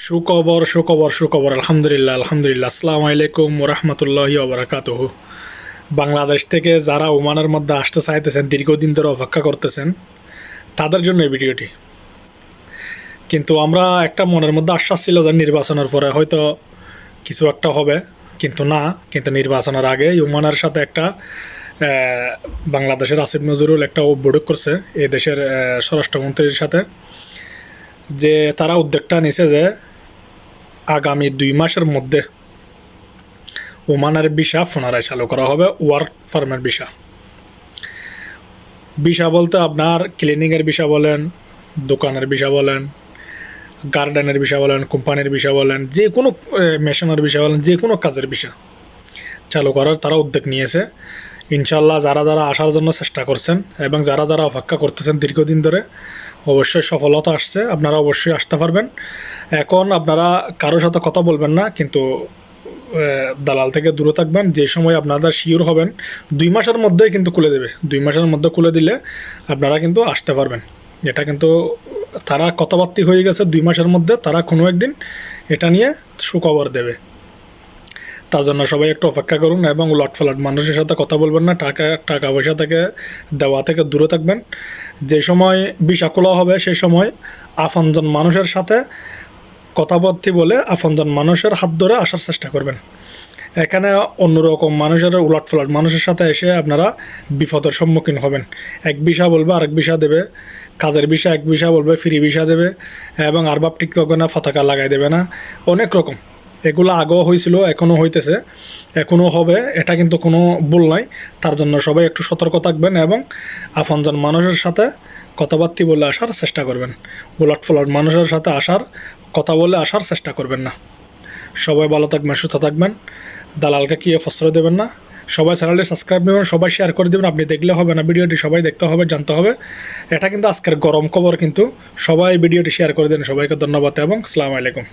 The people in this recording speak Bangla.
সুখবর সুখবর সুখবর আলহামদুলিল্লাহ আলহামদুলিল্লাহ। আসসালামু আলাইকুম ওরহমতুল্লাহি ওবরাকাতুহু। বাংলাদেশ থেকে যারা ওমানের মধ্যে আসতে চাইতেছেন, দীর্ঘদিন ধরে অপেক্ষা করতেছেন, তাদের জন্য এই ভিডিওটি। কিন্তু আমরা একটা মনের মধ্যে আশ্বাস ছিল যে নির্বাচনের পরে হয়তো কিছু একটা হবে, কিন্তু না। কিন্তু নির্বাচনের আগে ওমানের সাথে একটা বাংলাদেশের আসিফ নজরুল একটা বৈঠক করছে এই দেশের স্বরাষ্ট্রমন্ত্রীর সাথে, যে তারা উদ্যোগটা নিছে যে আগামী 2 মাসের মধ্যে ওমানের ভিসা পুনরায় চালু করা হবে। ওয়ার্ক ফার্মের ভিসা, ভিসা বলতে আপনার ক্লিনিংয়ের ভিসা বলেন, দোকানের ভিসা বলেন, গার্ডেনের ভিসা বলেন, কোম্পানির ভিসা বলেন, যে কোনো মেশিনের ভিসা বলেন, যে কোনো কাজের ভিসা চালু করার তারা উদ্যোগ নিয়েছে। ইনশাল্লাহ যারা যারা আসার জন্য চেষ্টা করছেন এবং যারা যারা অপেক্ষা করতেছেন দীর্ঘদিন ধরে, অবশ্যই সফলতা আসছে। আপনারা অবশ্যই আসতে পারবেন। এখন আপনারা কারোর সাথে কথা বলবেন না, কিন্তু দালাল থেকে দূরে থাকবেন। যে সময় আপনারা শিওর হবেন 2 মাসের মধ্যেই কিন্তু খুলে দেবে। 2 মাসের মধ্যে খুলে দিলে আপনারা কিন্তু আসতে পারবেন। এটা কিন্তু তারা কথাবার্তা হয়ে গেছে, 2 মাসের মধ্যে তারা কোনো একদিন এটা নিয়ে সুখবর দেবে। তার জন্য সবাই একটু অপেক্ষা করুন এবং লটফলাট মানুষের সাথে কথা বলবেন না, টাকা পয়সা থেকে দেওয়া থেকে দূরে থাকবেন। যে সময় ভিসা খোলা হবে সেই সময় আপনজন মানুষের সাথে কথাবার্তা বলে আপনজন মানুষের হাত ধরে আসার চেষ্টা করবেন। এখানে অন্যরকম মানুষের উলটফলাট মানুষের সাথে এসে আপনারা বিপদের সম্মুখীন হবেন। এক ভিসা বলবে আরেক ভিসা দেবে, কাজের ভিসা এক ভিসা বলবে ফ্রি ভিসা দেবে, এবং আরবাব ঠিক করবে না, পতাকা লাগাই দেবে না, অনেক রকম। এগুলো আগেও হয়েছিল, এখনও হইতেছে, এখনও হবে। এটা কিন্তু কোনো ভুল নয়। তার জন্য সবাই একটু সতর্ক থাকবেন এবং আপনজন মানুষের সাথে কথাবার্তা বলে আসার চেষ্টা করবেন। উলটফলাট মানুষের সাথে কথা বলে আসার চেষ্টা করবেন না। সবাই ভালো থাকবেন, সুস্থ থাকবেন। দালালকে কি প্রশ্রয় দেবেন না। সবাই চ্যানেলটি সাবস্ক্রাইব করবেন, সবাই শেয়ার করে দেবেন। আপনি দেখলে হবে না, ভিডিওটি সবাই দেখতে হবে, জানতে হবে। এটা কিন্তু আজকের গরম খবর, কিন্তু সবাই ভিডিওটি শেয়ার করে দেন। সবাইকে ধন্যবাদ এবং আসসালামু আলাইকুম।